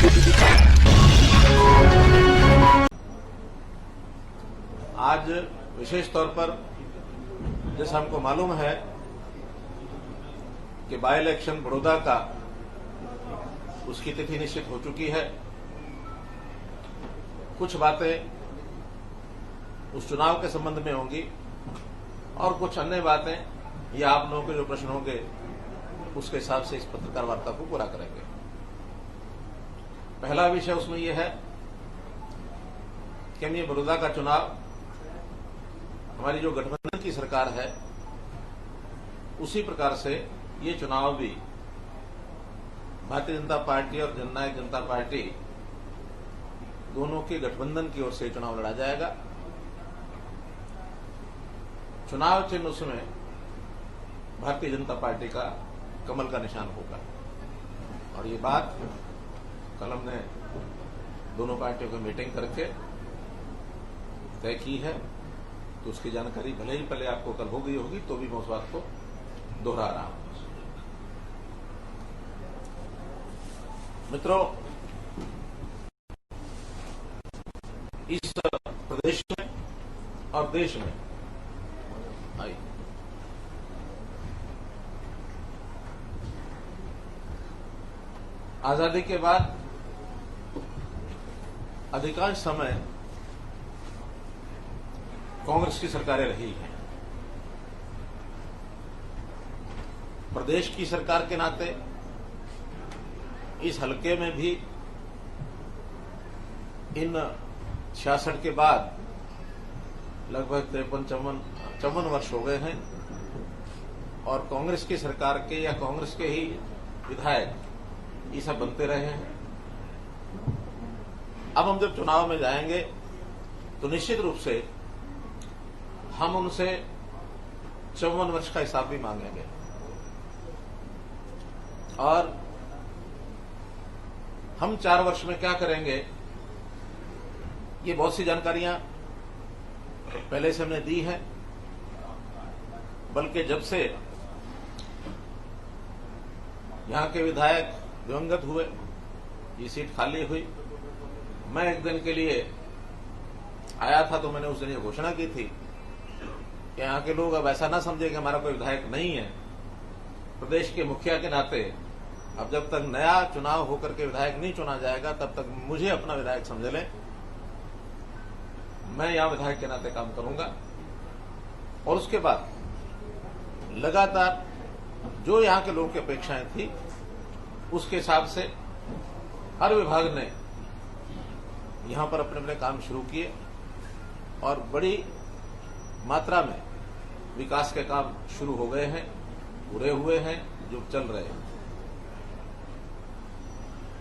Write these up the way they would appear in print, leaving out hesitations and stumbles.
आज विशेष तौर पर जैसा हमको मालूम है कि बाय इलेक्शन बड़ौदा का उसकी तिथि निश्चित हो चुकी है। कुछ बातें उस चुनाव के संबंध में होंगी और कुछ अन्य बातें या आप लोगों के जो प्रश्न होंगे उसके हिसाब से इस पत्रकार वार्ता को पूरा करेंगे। पहला विषय उसमें यह है कि हम ये बड़ौदा का चुनाव हमारी जो गठबंधन की सरकार है उसी प्रकार से ये चुनाव भी भारतीय जनता पार्टी और जननायक जनता पार्टी दोनों के गठबंधन की ओर से चुनाव लड़ा जाएगा। चुनाव चिन्ह उसमें भारतीय जनता पार्टी का कमल का निशान होगा और ये बात कल हमने दोनों पार्टियों की मीटिंग करके तय की है, तो उसकी जानकारी भले ही पहले आपको कल हो गई होगी, तो भी मैं उस बात को दोहरा रहा हूं। मित्रों, इस प्रदेश में और देश में आजादी के बाद अधिकांश समय कांग्रेस की सरकारें रही हैं। प्रदेश की सरकार के नाते इस हलके में भी इन 66 के बाद लगभग 53-54 वर्ष हो गए हैं और कांग्रेस की सरकार के या कांग्रेस के ही विधायक ये सब बनते रहे हैं। अब हम जब चुनाव में जाएंगे तो निश्चित रूप से हम उनसे 54 वर्ष का हिसाब भी मांगेंगे और हम 4 वर्ष में क्या करेंगे, ये बहुत सी जानकारियां पहले से हमने दी है। बल्कि जब से यहां के विधायक दिवंगत हुए, ये सीट खाली हुई, मैं एक दिन के लिए आया था तो मैंने उस दिन ये घोषणा की थी कि यहाँ के लोग अब ऐसा ना समझे कि हमारा कोई विधायक नहीं है। प्रदेश के मुखिया के नाते अब जब तक नया चुनाव होकर के विधायक नहीं चुना जाएगा तब तक मुझे अपना विधायक समझ लें। मैं यहां विधायक के नाते काम करूंगा और उसके बाद लगातार जो यहां के लोगों की अपेक्षाएं थी उसके हिसाब से हर विभाग ने यहां पर अपने अपने काम शुरू किए और बड़ी मात्रा में विकास के काम शुरू हो गए हैं, पूरे हुए हैं, जो चल रहे हैं।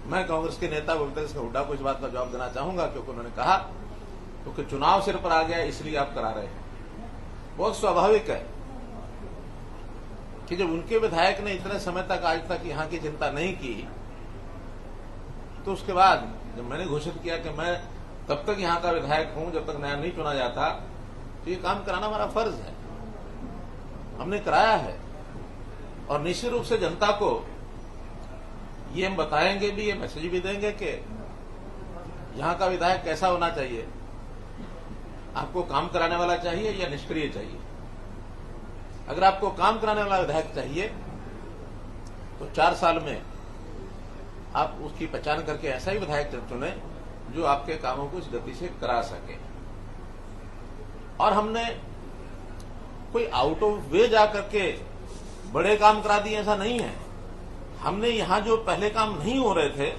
मैं कांग्रेस के नेता भूपेंद्र सिंह हुड्डा को इस बात का जवाब देना चाहूंगा क्योंकि उन्होंने कहा क्योंकि चुनाव सिर पर आ गया इसलिए आप करा रहे हैं। बहुत स्वाभाविक है कि जब उनके विधायक ने इतने समय तक आज तक यहां की चिंता नहीं की, तो उसके बाद जब मैंने घोषित किया कि मैं तब तक यहां का विधायक हूं जब तक नया नहीं चुना जाता, तो ये काम कराना हमारा फर्ज है। हमने कराया है और निश्चित रूप से जनता को ये हम बताएंगे भी, ये मैसेज भी देंगे कि यहां का विधायक कैसा होना चाहिए। आपको काम कराने वाला चाहिए या निष्क्रिय चाहिए। अगर आपको काम कराने वाला विधायक चाहिए तो 4 साल में आप उसकी पहचान करके ऐसा ही विधायक चुने जो आपके कामों को इस गति से करा सके। और हमने कोई आउट ऑफ वे जाकर के बड़े काम करा दिए ऐसा नहीं है। हमने यहां जो पहले काम नहीं हो रहे थे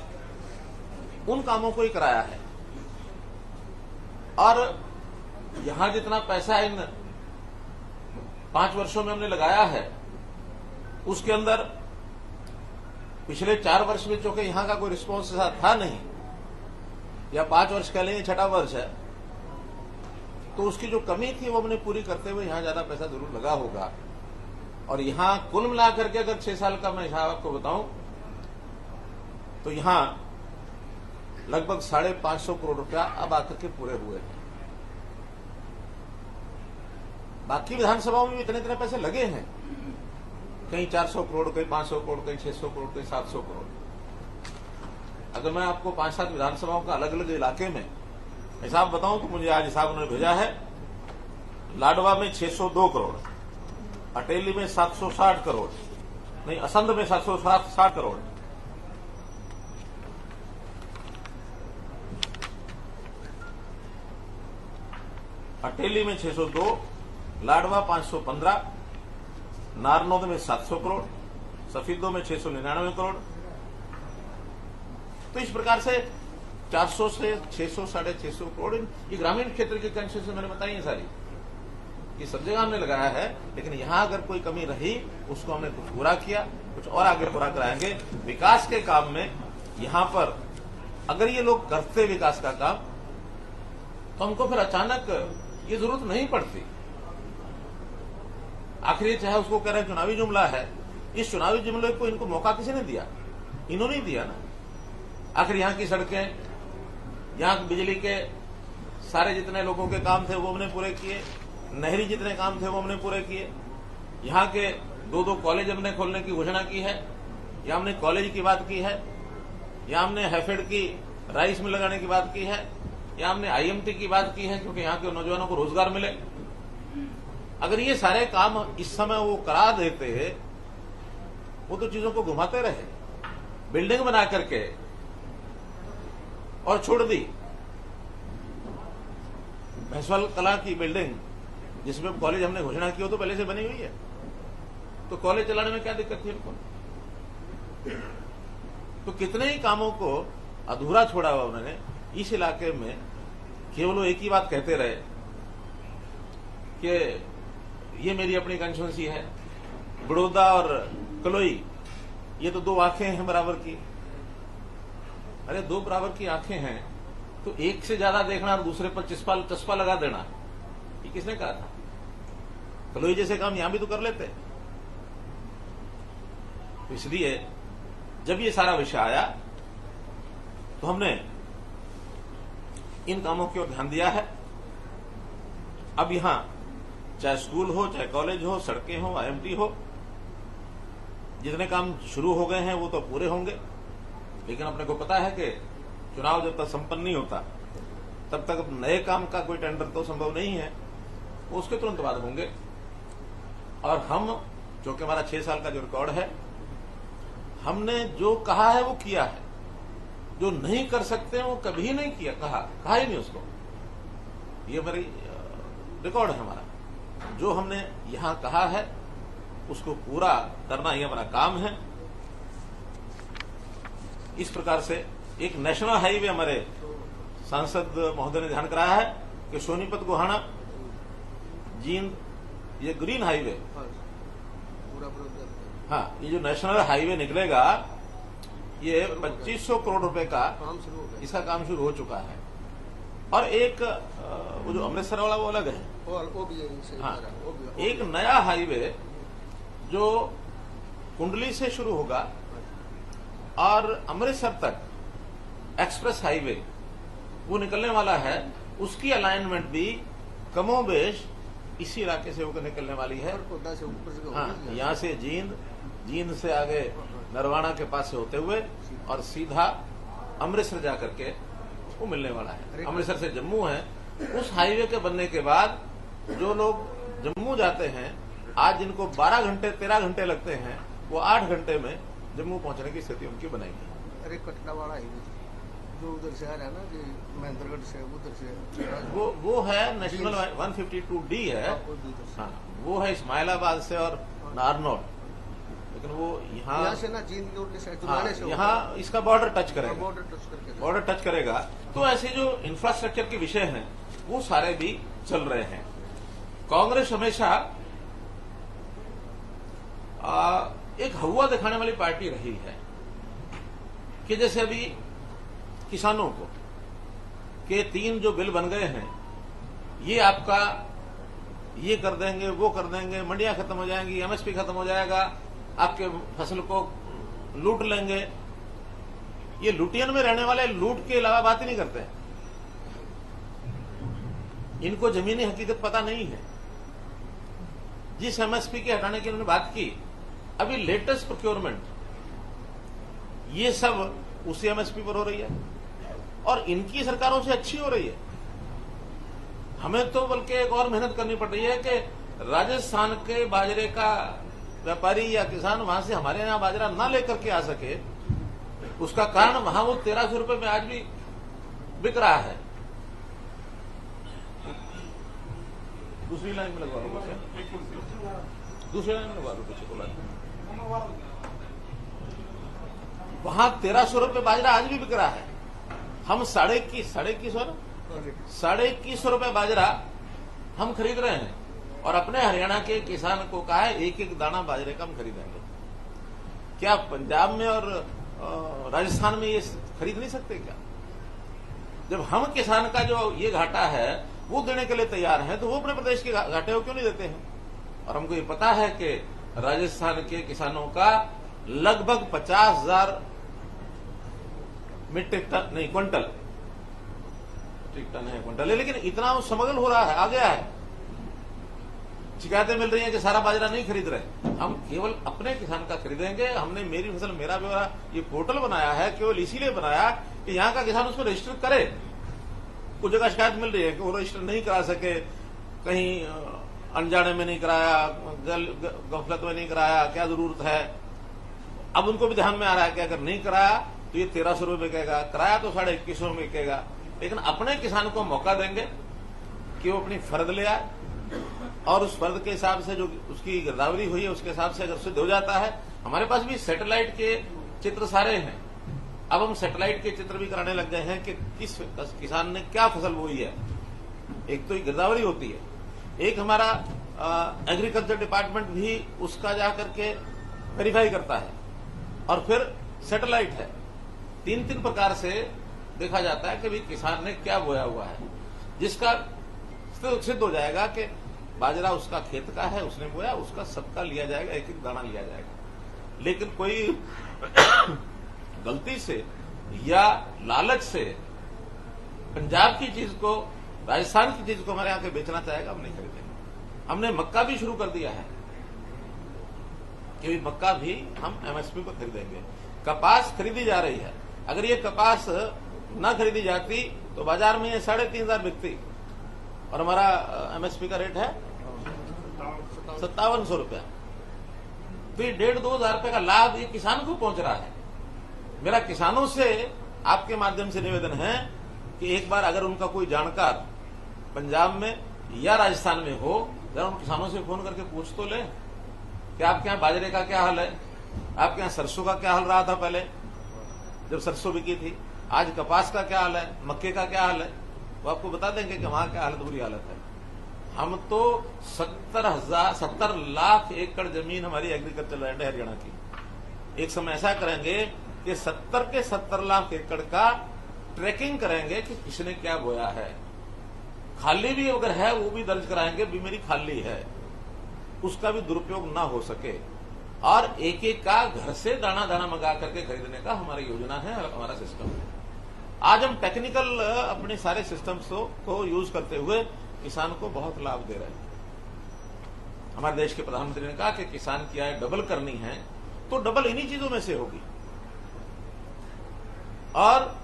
उन कामों को ही कराया है और यहां जितना पैसा इन 5 वर्षों में हमने लगाया है उसके अंदर पिछले 4 वर्ष में चूंकि यहां का कोई रिस्पॉन्स ऐसा था नहीं, या 5 वर्ष कह लेंगे, 6वां वर्ष है, तो उसकी जो कमी थी वो हमने पूरी करते हुए यहां ज्यादा पैसा जरूर लगा होगा। और यहां कुल मिलाकर के अगर 6 साल का मैं हिसाब आपको बताऊं तो यहां लगभग 550 करोड़ रुपया अब आकर के पूरे हुए हैं। बाकी विधानसभाओं में भी इतने इतने पैसे लगे हैं, कहीं 400 करोड़, कहीं 500 करोड़, कहीं 600 करोड़, कहीं 700 करोड़। अगर मैं आपको 5-7 विधानसभाओं का अलग अलग इलाके में हिसाब बताऊं तो मुझे आज हिसाब उन्होंने भेजा है। लाडवा में 602 करोड़, अटेली में 760 करोड़, नहीं असंध में 760 करोड़, अटेली में 602, लाडवा 515, नारनौद में 700 करोड़, सफीदों में 699 करोड़। तो इस प्रकार से 400 से 600, 650 करोड़ ये ग्रामीण क्षेत्र के कंसेशन मैंने बताई है सारी, ये सब जगह हमने लगाया है। लेकिन यहां अगर कोई कमी रही उसको हमने कुछ पूरा किया, कुछ और आगे पूरा कराएंगे। विकास के काम में यहां पर अगर ये लोग करते विकास का काम तो हमको फिर अचानक ये जरूरत नहीं पड़ती। आखिर चाहे उसको कह रहे हैं चुनावी जुमला है, इस चुनावी जुमले को इनको मौका किसी ने दिया? इन्होंने ही दिया ना। आखिर यहाँ की सड़कें, यहाँ बिजली के सारे जितने लोगों के काम थे वो हमने पूरे किए, नहरी जितने काम थे वो हमने पूरे किए। यहाँ के 2-2 कॉलेज हमने खोलने की घोषणा की है, या हमने कॉलेज की बात की है, या हमने हैफेड की राइस मिल लगाने की बात की है, या हमने आईएमटी की बात की है क्योंकि यहाँ के नौजवानों को रोजगार मिले। अगर ये सारे काम इस समय वो करा देते, वो तो चीजों को घुमाते रहे, बिल्डिंग बना करके और छोड़ दी। भैंसवाल कला की बिल्डिंग जिसमें कॉलेज हमने घोषणा की हो तो पहले से बनी हुई है, तो कॉलेज चलाने में क्या दिक्कत थी उनको? तो कितने ही कामों को अधूरा छोड़ा हुआ उन्होंने। इस इलाके में केवल वो एक ही बात कहते रहे कि ये मेरी अपनी कंस्टिट्यूंसी है, बड़ौदा और कलोई ये तो 2 आंखें हैं बराबर की। अरे 2 बराबर की आंखें हैं तो एक से ज्यादा देखना और दूसरे पर चस्पा लगा देना, ये किसने कहा था? कलोई जैसे काम यहां भी तो कर लेते। तो इसलिए जब ये सारा विषय आया तो हमने इन कामों की ओर ध्यान दिया है। अब यहां चाहे स्कूल हो, चाहे कॉलेज हो, सड़कें हो, आईएमटी हो, जितने काम शुरू हो गए हैं वो तो पूरे होंगे। लेकिन अपने को पता है कि चुनाव जब तक संपन्न नहीं होता तब तक नए काम का कोई टेंडर तो संभव नहीं है, वो उसके तुरंत बाद होंगे। और हम, जो कि हमारा 6 साल का जो रिकॉर्ड है, हमने जो कहा है वो किया है, जो नहीं कर सकते वो कभी नहीं किया, कहा ही नहीं उसको। ये मेरी रिकॉर्ड है हमारा। जो हमने यहां कहा है उसको पूरा करना ही हमारा काम है। इस प्रकार से एक नेशनल हाईवे हमारे सांसद महोदय ने ध्यान कराया है कि सोनीपत गोहाना जींद, ये ग्रीन हाईवे, हाँ, ये जो नेशनल हाईवे निकलेगा ये 2500 करोड़ रुपए का इसका काम शुरू हो चुका है। और एक वो जो अमृतसर वाला वो अलग है, वो भी हाँ, एक नया हाईवे जो कुंडली से शुरू होगा और अमृतसर तक एक्सप्रेस हाईवे वो निकलने वाला है। उसकी अलाइनमेंट भी कमोबेश इसी इलाके से होकर निकलने वाली है। हाँ, यहाँ से जींद से आगे नरवाना के पास से होते हुए और सीधा अमृतसर जाकर के वो मिलने वाला है। अमृतसर से जम्मू है। उस हाईवे के बनने के बाद जो लोग जम्मू जाते हैं, आज जिनको 12 घंटे 13 घंटे लगते हैं, वो 8 घंटे में जम्मू पहुंचने की स्थिति उनकी बनेगी। अरे कटरावाड़ा हाईवे जो उधर से आ रहा है ना, कि महेंद्रगढ़ से उधर से, वो है नेशनल 152D है। हाँ, वो है इस्माइलाबाद से और नारनौल। लेकिन वो यहाँ से ना जींद से, हाँ, यहाँ इसका बॉर्डर टच करेगा, बॉर्डर टच करेगा। तो ऐसे जो इंफ्रास्ट्रक्चर के विषय हैं वो सारे भी चल रहे हैं। कांग्रेस हमेशा एक हवा दिखाने वाली पार्टी रही है कि जैसे अभी किसानों को के 3 जो बिल बन गए हैं, ये आपका ये कर देंगे, वो कर देंगे, मंडियां खत्म हो जाएंगी, एमएसपी खत्म हो जाएगा, आपके फसल को लूट लेंगे। ये लुटियन में रहने वाले लूट के अलावा बात ही नहीं करते हैं। इनको जमीनी हकीकत पता नहीं है। जिस एमएसपी के हटाने की उन्होंने बात की, अभी लेटेस्ट प्रोक्योरमेंट, ये सब उसी एमएसपी पर हो रही है और इनकी सरकारों से अच्छी हो रही है। हमें तो बल्कि एक और मेहनत करनी पड़ रही है कि राजस्थान के बाजरे का व्यापारी या किसान वहां से हमारे यहां बाजरा ना लेकर के आ सके। उसका कारण वहां वो 1300 रुपए में आज भी बिक रहा है। दूसरी लाइन में लगवा लो, दूसरी लाइन में लगवा लो, पीछे को लाइन। वहां 1300 रुपए बाजरा आज भी बिक रहा है। हम 21,500 रुपए बाजरा हम खरीद रहे हैं और अपने हरियाणा के किसान को कहा है एक एक दाना बाजरे का हम खरीदेंगे। क्या पंजाब में और राजस्थान में ये खरीद नहीं सकते क्या? जब हम किसान का जो ये घाटा है वो देने के लिए तैयार हैं तो वो अपने प्रदेश के घाटे को क्यों नहीं देते हैं? और हमको ये पता है कि राजस्थान के किसानों का लगभग 50,000 मीट्रिक टन नहीं क्विंटल, मीट्रिक टन है क्विंटल है, लेकिन इतना वो समगल हो रहा है, आ गया है। शिकायतें मिल रही हैं कि सारा बाजरा नहीं खरीद रहे। हम केवल अपने किसान का खरीदेंगे। हमने मेरी फसल मेरा ब्यौरा ये पोर्टल बनाया है केवल इसीलिए बनाया कि यहाँ का किसान उसको रजिस्टर करे। कुछ जगह शिकायत मिल रही है कि वो रजिस्टर नहीं करा सके, कहीं अनजाने में नहीं कराया, गफलत में नहीं कराया, क्या जरूरत है। अब उनको भी ध्यान में आ रहा है कि अगर नहीं कराया तो ये 1300 रुपए बिकेगा, कराया तो 2150 में बिकेगा। लेकिन अपने किसान को मौका देंगे कि वो अपनी फर्द ले आए और उस फर्द के हिसाब से जो उसकी गिरदावरी हुई है उसके हिसाब से अगर सिद्ध हो जाता है। हमारे पास भी सैटेलाइट के चित्र सारे हैं। अब हम सैटेलाइट के चित्र भी कराने लग गए हैं कि किस किसान ने क्या फसल बोई है। एक तो गिरदावरी होती है, एक हमारा एग्रीकल्चर डिपार्टमेंट भी उसका जाकर के वेरीफाई करता है और फिर सैटेलाइट है। 3 प्रकार से देखा जाता है कि भाई किसान ने क्या बोया हुआ है, जिसका सिद्ध हो जाएगा कि बाजरा उसका खेत का है, उसने बोया, उसका सबका लिया जाएगा, एक एक दाना लिया जाएगा। लेकिन कोई गलती से या लालच से पंजाब की चीज को, राजस्थान की चीज को हमारे यहां के बेचना चाहेगा, हम नहीं खरीदेंगे। हमने मक्का भी शुरू कर दिया है कि मक्का भी हम एमएसपी पर खरीदेंगे। कपास खरीदी जा रही है। अगर ये कपास न खरीदी जाती तो बाजार में ये 3,500 बिकती और हमारा एमएसपी का रेट है 5700 रुपया। तो ये 1,500-2,000 रुपए का लाभ ये किसान को पहुंच रहा है। मेरा किसानों से आपके माध्यम से निवेदन है कि एक बार अगर उनका कोई जानकार पंजाब में या राजस्थान में हो, जरा उन किसानों से फोन करके पूछ तो ले कि आपके यहाँ बाजरे का क्या हाल है, आपके यहाँ सरसों का क्या हाल रहा था पहले जब सरसों बिकी थी, आज कपास का क्या हाल है, मक्के का क्या हाल है। वो आपको बता देंगे कि वहां क्या हालत, बुरी हालत है। हम तो 70 लाख एकड़ जमीन हमारी एग्रीकल्चर लैंड है हरियाणा की। एक समय ऐसा करेंगे कि 70 लाख एकड़ का ट्रैकिंग करेंगे कि किसने क्या बोया है। खाली भी अगर है वो भी दर्ज कराएंगे भी मेरी खाली है, उसका भी दुरुपयोग ना हो सके। और एक एक का घर से दाना दाना मंगा करके खरीदने का हमारी योजना है, हमारा सिस्टम है। आज हम टेक्निकल अपने सारे सिस्टम्स को यूज करते हुए किसान को बहुत लाभ दे रहे हैं। हमारे देश के प्रधानमंत्री ने कहा कि किसान की आय डबल करनी है तो डबल इन्हीं चीजों में से होगी। और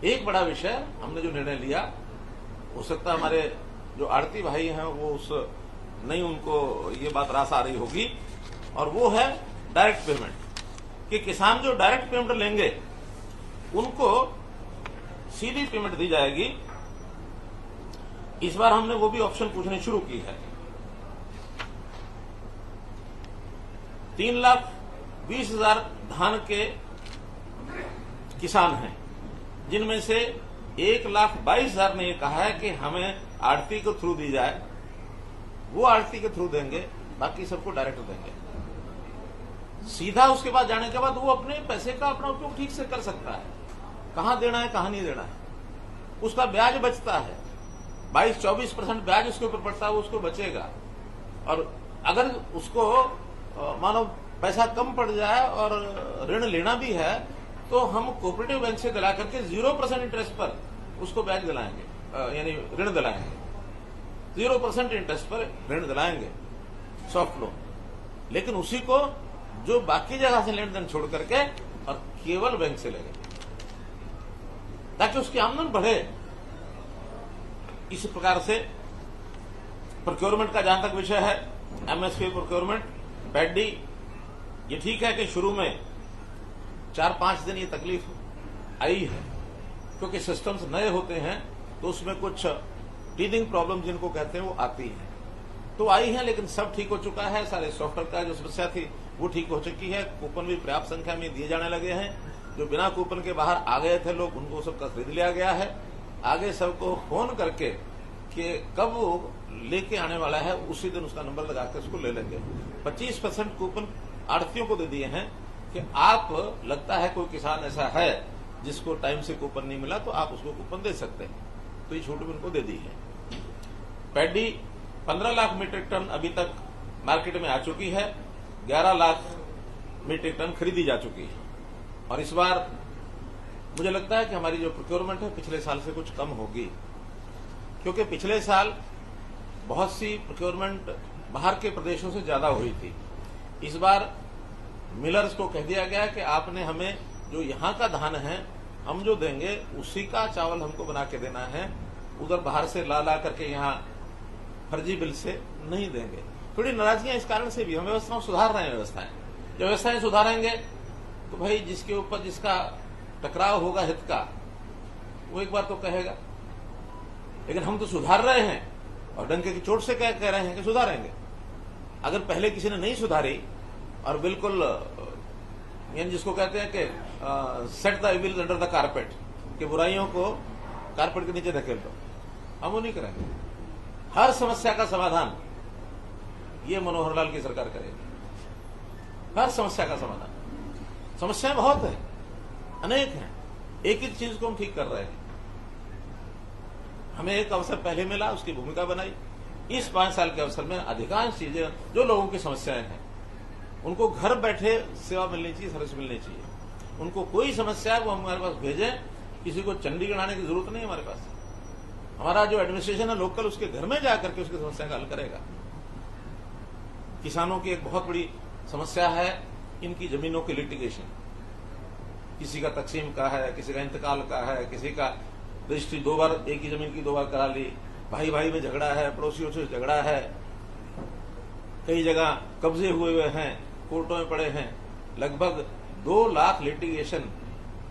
एक बड़ा विषय हमने जो निर्णय लिया, हो सकता है हमारे जो आड़ती भाई हैं वो उस नहीं उनको ये बात रास आ रही होगी, और वो है डायरेक्ट पेमेंट। कि किसान जो डायरेक्ट पेमेंट लेंगे उनको सीधी पेमेंट दी जाएगी। इस बार हमने वो भी ऑप्शन पूछने शुरू की है। 3,20,000 धान के किसान हैं, जिनमें से 1,22,000 ने यह कहा है कि हमें आड़ती के थ्रू दी जाए, वो आड़ती के थ्रू देंगे, बाकी सबको डायरेक्ट देंगे। सीधा उसके बाद जाने के बाद वो अपने पैसे का अपना उपयोग ठीक से कर सकता है, कहां देना है कहां नहीं देना है। उसका ब्याज बचता है, 22-24% ब्याज उसके ऊपर पड़ता है, वो उसको बचेगा। और अगर उसको मानो पैसा कम पड़ जाए और ऋण लेना भी है तो हम कोऑपरेटिव बैंक से दिला करके 0% इंटरेस्ट पर उसको ब्याज दिलाएंगे, यानी ऋण दिलाएंगे। 0% इंटरेस्ट पर ऋण दिलाएंगे, सॉफ्ट लोन। लेकिन उसी को जो बाकी जगह से लेन देन छोड़ करके और केवल बैंक से लेंगे। ताकि उसकी आमदन बढ़े। इसी प्रकार से प्रोक्योरमेंट का जहां तक विषय है, एमएसपी प्रोक्योरमेंट, पैडी, ये ठीक है कि शुरू में 4-5 दिन ये तकलीफ आई है क्योंकि सिस्टम्स नए होते हैं तो उसमें कुछ टीथिंग प्रॉब्लम जिनको कहते हैं वो आती है, तो आई है, लेकिन सब ठीक हो चुका है। सारे सॉफ्टवेयर का जो समस्या थी वो ठीक हो चुकी है। कूपन भी पर्याप्त संख्या में दिए जाने लगे हैं। जो बिना कूपन के बाहर आ गए थे लोग, उनको सबका खरीद लिया गया है। आगे सबको फोन करके कि कब वो लेके आने वाला है उसी दिन उसका नंबर लगा के उसको ले लेंगे। 25% कूपन आड़तियों को दे दिए हैं कि आप, लगता है कोई किसान ऐसा है जिसको टाइम से कूपन नहीं मिला तो आप उसको कूपन दे सकते हैं, तो ये छूट भी उनको दे दी है। पैडी 15 लाख मीट्रिक टन अभी तक मार्केट में आ चुकी है, 11 लाख मीट्रिक टन खरीदी जा चुकी है। और इस बार मुझे लगता है कि हमारी जो प्रोक्योरमेंट है पिछले साल से कुछ कम होगी, क्योंकि पिछले साल बहुत सी प्रोक्योरमेंट बाहर के प्रदेशों से ज्यादा हुई थी। इस बार मिलर्स को कह दिया गया कि आपने हमें जो यहाँ का धान है हम जो देंगे उसी का चावल हमको बना के देना है, उधर बाहर से ला करके यहाँ फर्जी बिल से नहीं देंगे। थोड़ी नाराजगियां इस कारण से भी, हम व्यवस्थाओं सुधार रहे हैं। जब व्यवस्थाएं सुधारेंगे तो भाई जिसके ऊपर जिसका टकराव होगा हित का, वो एक बार तो कहेगा, लेकिन हम तो सुधार रहे हैं और डंके की चोट से क्या कह रहे हैं कि सुधारेंगे। अगर पहले किसी ने नहीं सुधारी और बिल्कुल यानी जिसको कहते हैं कि set the evils under the carpet, कि बुराइयों को कारपेट के नीचे धकेल दो, हम वो नहीं करेंगे। हर समस्या का समाधान ये मनोहर लाल की सरकार करेगी। हर समस्या का समाधान, समस्याएं बहुत है, अनेक हैं, एक ही चीज को हम ठीक कर रहे हैं। हमें एक अवसर पहले मिला, उसकी भूमिका बनाई। इस 5 साल के अवसर में अधिकांश चीजें जो लोगों की समस्याएं हैं उनको घर बैठे सेवा मिलनी चाहिए, सर्विस मिलनी चाहिए। उनको कोई समस्या है वो हमारे पास भेजें, किसी को चंडीगढ़ आने की जरूरत नहीं है। हमारे पास हमारा जो एडमिनिस्ट्रेशन है लोकल, उसके घर में जाकर के उसकी समस्या का हल करेगा। किसानों की एक बहुत बड़ी समस्या है इनकी जमीनों की लिटिगेशन। किसी का तकसीम का है, किसी का इंतकाल का है, किसी का रजिस्ट्री 2 बार एक ही जमीन की 2 बार करा ली, भाई भाई में झगड़ा है, पड़ोसियों से झगड़ा है, कई जगह कब्जे हुए हैं, कोर्टों में पड़े हैं। लगभग 2 लाख लिटिगेशन,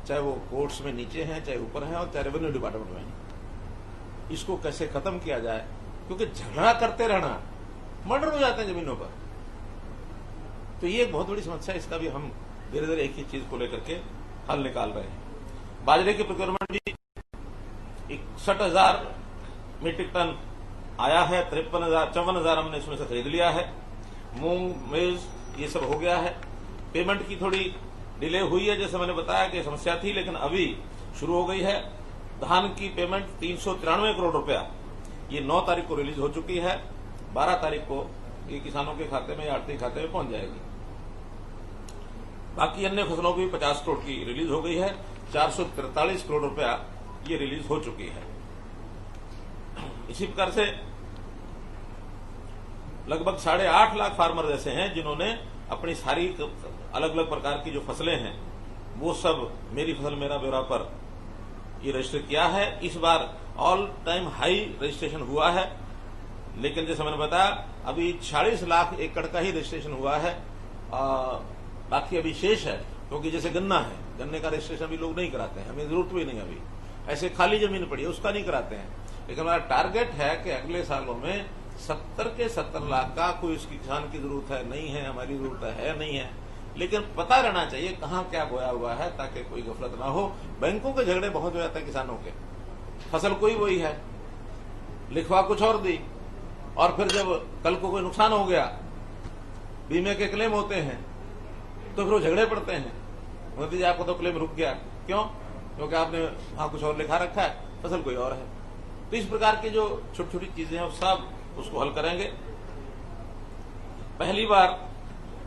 चाहे वो कोर्ट्स में नीचे हैं, चाहे ऊपर हैं, और चाहे रेवेन्यू डिपार्टमेंट में है। इसको कैसे खत्म किया जाए, क्योंकि झगड़ा करते रहना, मर्डर हो जाते हैं जमीनों पर। तो ये एक बहुत बड़ी समस्या है, इसका भी हम धीरे धीरे एक ही चीज को लेकर के हल निकाल रहे हैं। बाजरे की प्रोक्योरमेंट भी 61,000 मीट्रिक टन आया है, 54,000 हमने इसमें से खरीद लिया है। मूंग, मेज ये सब हो गया है। पेमेंट की थोड़ी डिले हुई है, जैसे मैंने बताया कि समस्या थी, लेकिन अभी शुरू हो गई है। धान की पेमेंट 393 करोड़ रुपया ये 9 तारीख को रिलीज हो चुकी है। 12 तारीख को ये किसानों के खाते में या आड़ती खाते में पहुंच जाएगी। बाकी अन्य फसलों की 50 करोड़ की रिलीज हो गई है। 443 करोड़ रुपया ये रिलीज हो चुकी है। इसी प्रकार से लगभग 8.5 लाख फार्मर ऐसे हैं जिन्होंने अपनी सारी अलग अलग प्रकार की जो फसलें हैं वो सब मेरी फसल मेरा ब्यौरा पर ये रजिस्टर किया है। इस बार ऑल टाइम हाई रजिस्ट्रेशन हुआ है, लेकिन जैसे मैंने बताया अभी 40 लाख एकड़ का ही रजिस्ट्रेशन हुआ है। बाकी अभी शेष है, क्योंकि जैसे गन्ना है, गन्ने का रजिस्ट्रेशन भी लोग नहीं कराते हैं, हमें जरूरत भी नहीं। अभी ऐसे खाली जमीन पड़ी है उसका नहीं कराते हैं, लेकिन हमारा टारगेट है कि अगले सालों में 70 के 70 लाख का कोई उसकी किसान की जरूरत है नहीं है, हमारी जरूरत है नहीं है, लेकिन पता रहना चाहिए कहाँ क्या बोया हुआ है ताकि कोई गफलत ना हो। बैंकों के झगड़े बहुत हो जाते हैं किसानों के, फसल कोई वही है, लिखवा कुछ और दी, और फिर जब कल को कोई नुकसान हो गया, बीमे के क्लेम होते हैं, तो फिर वो झगड़े पड़ते हैं। मोदी जी आपको तो क्लेम रुक गया, क्यों? क्योंकि आपने वहां कुछ और लिखा रखा है, फसल कोई और है। तो इस प्रकार की जो छोटी छोटी चीजें हैं सब उसको हल करेंगे। पहली बार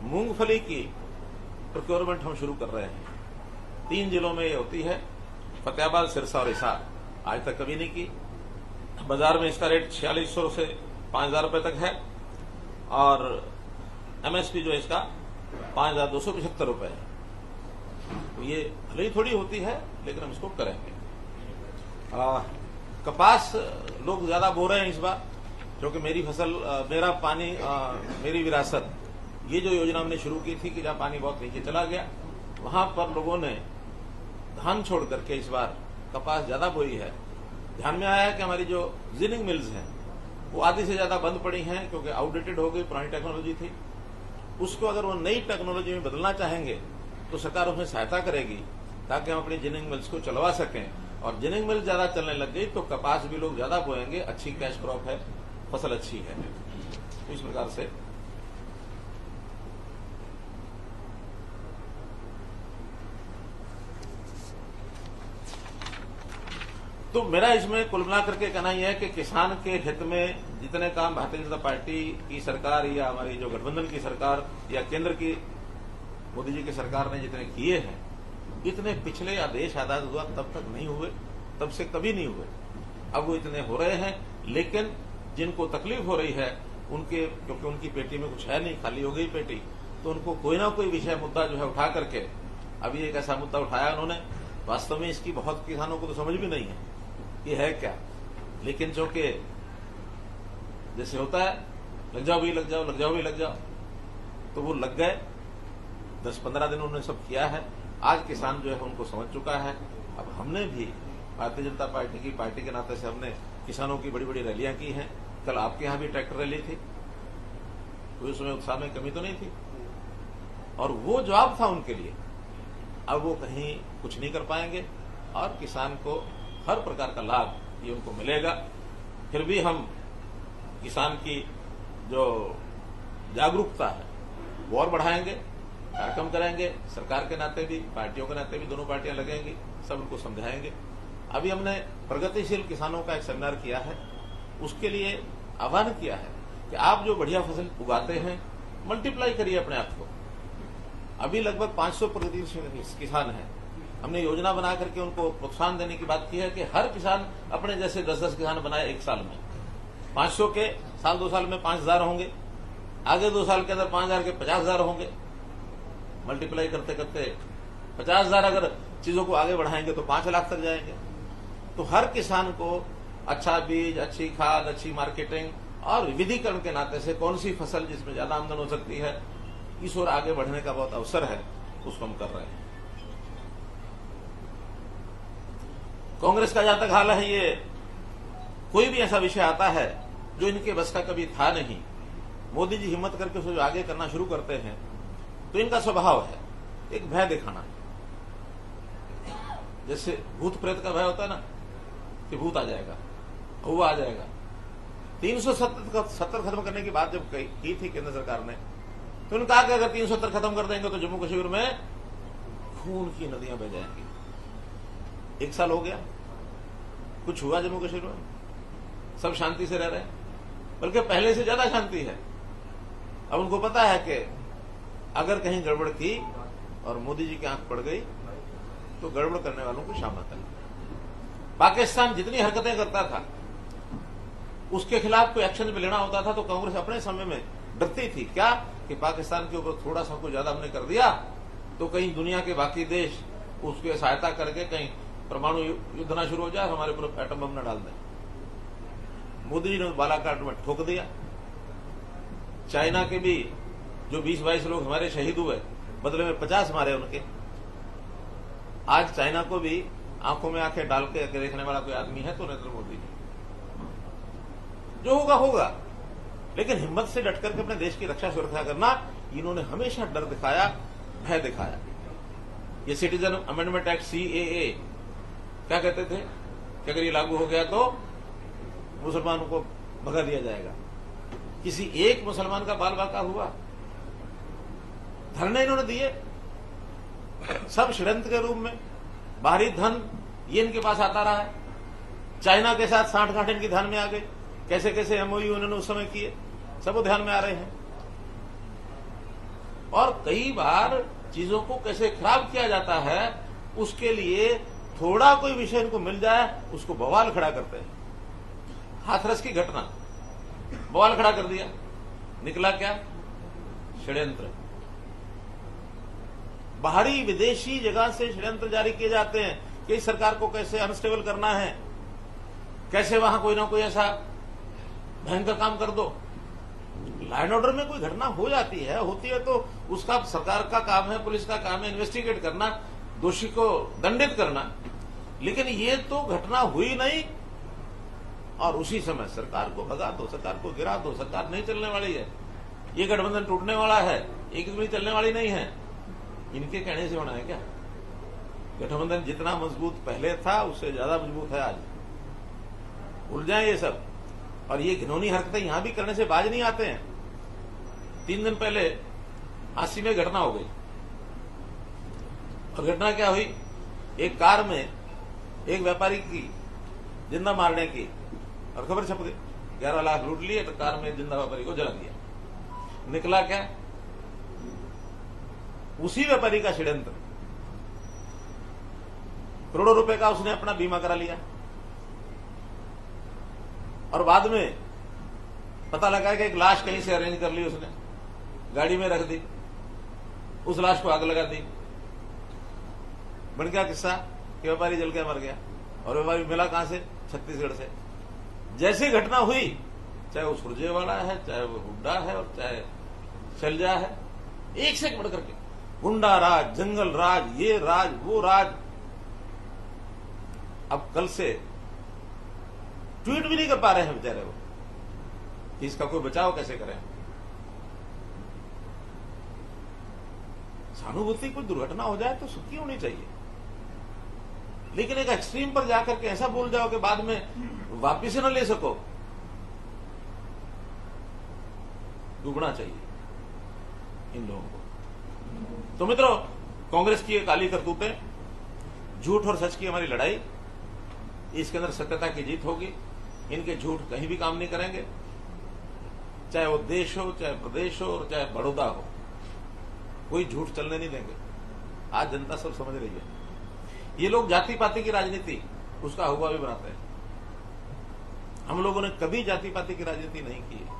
मूंगफली की प्रोक्योरमेंट हम शुरू कर रहे हैं। 3 जिलों में ये होती है, फतेहाबाद, सिरसा और हिसार। आज तक कभी नहीं की। बाजार में इसका रेट 4600 से 5,000 रुपए तक है, और एमएसपी जो है इसका 5,275 रुपए है। तो ये भले ही थोड़ी होती है, लेकिन हम इसको करेंगे। कपास लोग ज्यादा बो रहे हैं इस बार, क्योंकि मेरी फसल मेरा पानी मेरी विरासत, ये जो योजना हमने शुरू की थी कि जहां पानी बहुत नीचे चला गया, वहां पर लोगों ने धान छोड़ करके इस बार कपास ज्यादा बोई है। ध्यान में आया कि हमारी जो जिनिंग मिल्स हैं वो आधी से ज्यादा बंद पड़ी हैं, क्योंकि आउटडेटेड हो गई, पुरानी टेक्नोलॉजी थी। उसको अगर वो नई टेक्नोलॉजी में बदलना चाहेंगे तो सरकार उसमें सहायता करेगी, ताकि हम अपनी जिनिंग मिल्स को चलवा सकें। और जिनिंग मिल्स ज्यादा चलने लग गई तो कपास भी लोग ज्यादा बोएंगे, अच्छी कैश क्रॉप है, फसल अच्छी है। तो इस प्रकार से तो मेरा इसमें कुल मिला करके कहना यह है कि किसान के हित में जितने काम भारतीय जनता पार्टी की सरकार या हमारी जो गठबंधन की सरकार या केंद्र की मोदी जी की सरकार ने जितने किए हैं, इतने पिछले आदेश आजाद हुआ तब तक नहीं हुए, तब से कभी नहीं हुए। अब वो इतने हो रहे हैं, लेकिन जिनको तकलीफ हो रही है उनके, क्योंकि उनकी पेटी में कुछ है नहीं, खाली हो गई पेटी, तो उनको कोई ना कोई विषय मुद्दा जो है उठा करके, अभी एक ऐसा मुद्दा उठाया उन्होंने, वास्तव में इसकी बहुत किसानों को तो समझ भी नहीं है ये है क्या, लेकिन जो कि जैसे होता है लग जाओ भी लग जाओ, लग जाओ भी लग जाओ, तो वो लग गए। 10-15 दिन उन्होंने सब किया है। आज किसान जो है उनको समझ चुका है। अब हमने भी भारतीय जनता पार्टी के नाते से हमने किसानों की बड़ी बड़ी रैलियां की हैं। कल आपके यहां भी ट्रैक्टर रैली थी, कोई उसमें उत्साह में कमी तो नहीं थी, और वो जवाब था उनके लिए। अब वो कहीं कुछ नहीं कर पाएंगे और किसान को हर प्रकार का लाभ ये उनको मिलेगा। फिर भी हम किसान की जो जागरूकता है वो और बढ़ाएंगे, कार्यक्रम करेंगे, सरकार के नाते भी, पार्टियों के नाते भी, दोनों पार्टियां लगेंगी, सब उनको समझाएंगे। अभी हमने प्रगतिशील किसानों का एक सेमिनार किया है, उसके लिए आह्वान किया है कि आप जो बढ़िया फसल उगाते हैं मल्टीप्लाई करिए अपने आप को। अभी लगभग 500 प्रगतिशील किसान हैं। हमने योजना बना करके उनको प्रोत्साहन देने की बात की है कि हर किसान अपने जैसे 10-10 किसान बनाए एक साल में। 500 के साल 2 साल में 5000 होंगे, आगे 2 साल के अंदर 5000 के 50,000 होंगे। मल्टीप्लाई करते करते 50,000 अगर चीजों को आगे बढ़ाएंगे तो 5 लाख तक जाएंगे। तो हर किसान को अच्छा बीज, अच्छी खाद, अच्छी मार्केटिंग और विविधीकरण के नाते से कौन सी फसल जिसमें ज्यादा आमदन हो सकती है, इस ओर आगे बढ़ने का बहुत अवसर है, उसको हम कर रहे हैं। कांग्रेस का जहां तक हाल है, ये कोई भी ऐसा विषय आता है जो इनके बस का कभी था नहीं, मोदी जी हिम्मत करके उसे आगे करना शुरू करते हैं, तो इनका स्वभाव है एक भय दिखाना। जैसे भूत प्रेत का भय होता है ना, कि भूत आ जाएगा, वो आ जाएगा। 370 खत्म करने की बात जब की थी केंद्र सरकार ने, तो उन्होंने कहा कि अगर 370 खत्म कर देंगे तो जम्मू कश्मीर में खून की नदियां बह जाएंगी। 1 साल हो गया, कुछ हुआ जम्मू कश्मीर में? सब शांति से रह रहे हैं, बल्कि पहले से ज्यादा शांति है। अब उनको पता है कि अगर कहीं गड़बड़ की और मोदी जी की आंख पड़ गई तो गड़बड़ करने वालों को शामत है। पाकिस्तान जितनी हरकतें करता था उसके खिलाफ कोई एक्शन भी लेना होता था तो कांग्रेस अपने समय में डरती थी, क्या कि पाकिस्तान के ऊपर थोड़ा सा कुछ ज्यादा हमने कर दिया तो कहीं दुनिया के बाकी देश उसकी सहायता करके कहीं परमाणु युद्ध ना शुरू हो जाए, हमारे ऊपर एटम बम न डाल दें। मोदी जी ने बालाकोट में ठोक दिया। चाइना के भी जो 20-22 लोग हमारे शहीद हुए, बदले में 50 मारे उनके। आज चाइना को भी आंखों में आंखें डाल के देखने वाला कोई आदमी है तो नरेंद्र मोदी जी। जो होगा होगा, लेकिन हिम्मत से डट करके अपने देश की रक्षा सुरक्षा करना, इन्होंने हमेशा डर दिखाया, भय दिखाया। ये सिटीजन अमेंडमेंट एक्ट CAA क्या कहते थे कि अगर ये लागू हो गया तो मुसलमानों को भगा दिया जाएगा। किसी एक मुसलमान का बाल बाका हुआ? धरने इन्होंने दिए, सब षड्यंत्र के रूप में। बाहरी धन ये इनके पास आता रहा है। चाइना के साथ साठ-गांठ इनकी ध्यान में आ गई, कैसे कैसे MOU उन्होंने उस समय किए, सब वो ध्यान में आ रहे हैं। और कई बार चीजों को कैसे खराब किया जाता है, उसके लिए थोड़ा कोई विषय इनको मिल जाए उसको बवाल खड़ा करते हैं। हाथरस की घटना, बवाल खड़ा कर दिया, निकला क्या? षड्यंत्र। बाहरी विदेशी जगह से षड्यंत्र जारी किए जाते हैं कि इस सरकार को कैसे अनस्टेबल करना है, कैसे वहां कोई ना कोई ऐसा भयंकर काम कर दो। लॉ एंड ऑर्डर में कोई घटना हो जाती है, होती है तो उसका सरकार का काम है, पुलिस का काम है इन्वेस्टिगेट करना, दोषी को दंडित करना। लेकिन ये तो घटना हुई नहीं और उसी समय सरकार को भगा दो, सरकार को गिरा दो, सरकार नहीं चलने वाली है, ये गठबंधन टूटने वाला है, एक भी चलने वाली नहीं है। इनके कहने से होना है क्या? गठबंधन जितना मजबूत पहले था उससे ज्यादा मजबूत है आज। भूल जाए ये सब। और ये घिनौनी हरकतें यहां भी करने से बाज नहीं आते हैं। 3 दिन पहले हांसी में घटना हो गई और घटना क्या हुई, एक कार में एक व्यापारी की जिंदा मारने की और खबर छप गई, 11 लाख लूट लिए तो कार में जिंदा व्यापारी को जला दिया। निकला क्या? उसी व्यापारी का षड्यंत्र, करोड़ों रुपए का उसने अपना बीमा करा लिया और बाद में पता लगा कि एक लाश कहीं से अरेंज कर ली उसने, गाड़ी में रख दी, उस लाश को आग लगा दी। बन गया किस्सा कि व्यापारी जल के मर गया और व्यापारी मिला कहां से? छत्तीसगढ़ से। जैसी घटना हुई, चाहे वो सुरजेवाला है, चाहे वो हुड्डा है और चाहे शैलजा है, एक से बढ़ करके गुंडा राज, जंगल राज, ये राज, वो राज। अब कल से ट्वीट भी नहीं कर पा रहे हैं बेचारे वो, इसका कोई बचाव कैसे करें? सहानुभूति, कोई दुर्घटना हो जाए तो सुखी होनी चाहिए, लेकिन एक एक्सट्रीम पर जाकर के ऐसा बोल जाओ कि बाद में वापिस न ले सको, डूबना चाहिए इन लोगों को। तो मित्रों, कांग्रेस की ये काली करतूतें, झूठ और सच की हमारी लड़ाई, इसके अंदर सत्यता की जीत होगी। इनके झूठ कहीं भी काम नहीं करेंगे, चाहे वो देश हो, चाहे प्रदेश हो और चाहे बड़ौदा हो, कोई झूठ चलने नहीं देंगे। आज जनता सब समझ रही है। ये लोग जाति पाति की राजनीति उसका हुआ भी बनाते हैं। हम लोगों ने कभी जाति पाति की राजनीति नहीं की है।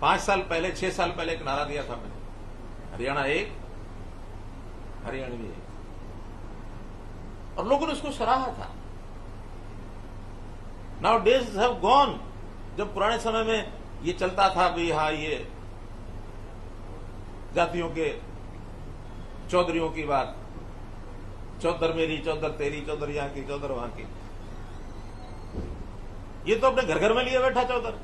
5 साल पहले, 6 साल पहले एक नारा दिया था मैंने, हरियाणा एक, हरियाणवी एक, और लोगों ने उसको सराहा था। Now days have gone. जब पुराने समय में ये चलता था भी, हाँ ये जातियों के चौधरियों की बात, चौधर मेरी, चौधर तेरी, चौधर यहां की, चौधर वहां की, ये तो अपने घर घर में लिए बैठा चौधर।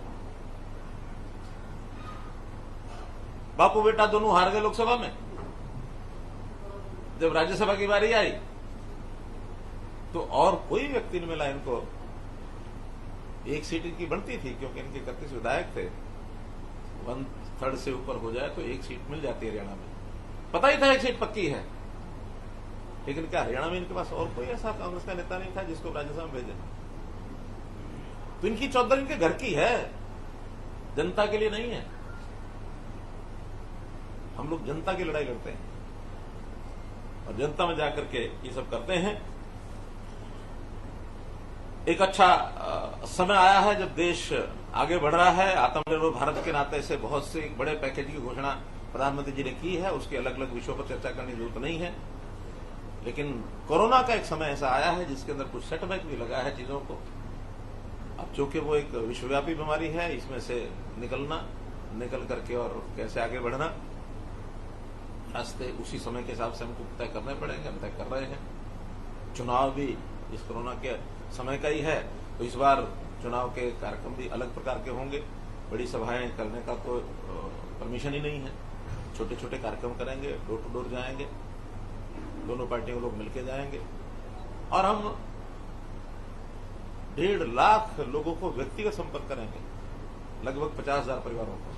बापू बेटा दोनों हार गए लोकसभा में। जब राज्यसभा की बारी आई तो और कोई व्यक्ति नहीं मिला इनको। एक सीट इनकी बनती थी क्योंकि इनके 31 विधायक थे, 1/3 से ऊपर हो जाए तो एक सीट मिल जाती है हरियाणा में। पता ही था एक सीट पक्की है, लेकिन क्या हरियाणा में इनके पास और कोई ऐसा कांग्रेस का नेता नहीं था जिसको राज्यसभा में भेजे? तो इनकी चौधर इनके घर की है, जनता के लिए नहीं है। हम लोग जनता की लड़ाई लड़ते हैं और जनता में जाकर के ये सब करते हैं। एक अच्छा समय आया है जब देश आगे बढ़ रहा है। आत्मनिर्भर भारत के नाते से बहुत से बड़े पैकेज की घोषणा प्रधानमंत्री जी ने की है, उसके अलग अलग विषयों पर चर्चा करने की जरूरत नहीं है। लेकिन कोरोना का एक समय ऐसा आया है जिसके अंदर कुछ सेटबैक भी लगा है चीजों को। अब चूंकि वो एक विश्वव्यापी बीमारी है, इसमें से निकल करके और कैसे आगे बढ़ना, रास्ते उसी समय के हिसाब से हमको तय करने पड़ेंगे। हम तय कर रहे हैं। चुनाव भी इस कोरोना के समय का ही है, तो इस बार चुनाव के कार्यक्रम भी अलग प्रकार के होंगे। बड़ी सभाएं करने का तो परमिशन ही नहीं है। छोटे छोटे कार्यक्रम करेंगे, डोर टू डोर जाएंगे, दोनों पार्टियों के लोग मिलकर जाएंगे और हम 1.5 लाख लोगों को व्यक्तिगत संपर्क करेंगे, लगभग 50,000 परिवारों को।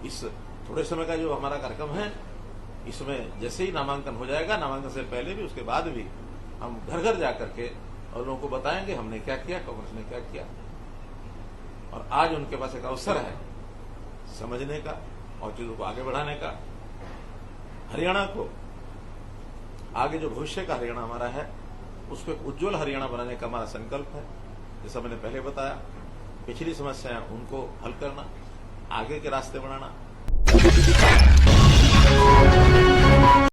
इस थोड़े समय का जो हमारा कार्यक्रम है, इसमें जैसे ही नामांकन हो जाएगा, नामांकन से पहले भी उसके बाद भी हम घर घर जाकर के और लोगों को बताएंगे हमने क्या किया, कांग्रेस ने क्या किया। और आज उनके पास एक अवसर है समझने का और चीजों को आगे बढ़ाने का। हरियाणा को आगे जो भविष्य का हरियाणा हमारा है, उसको एक उज्जवल हरियाणा बनाने का हमारा संकल्प है। जैसा मैंने पहले बताया, पिछली समस्याएं उनको हल करना, आगे के रास्ते बनाना।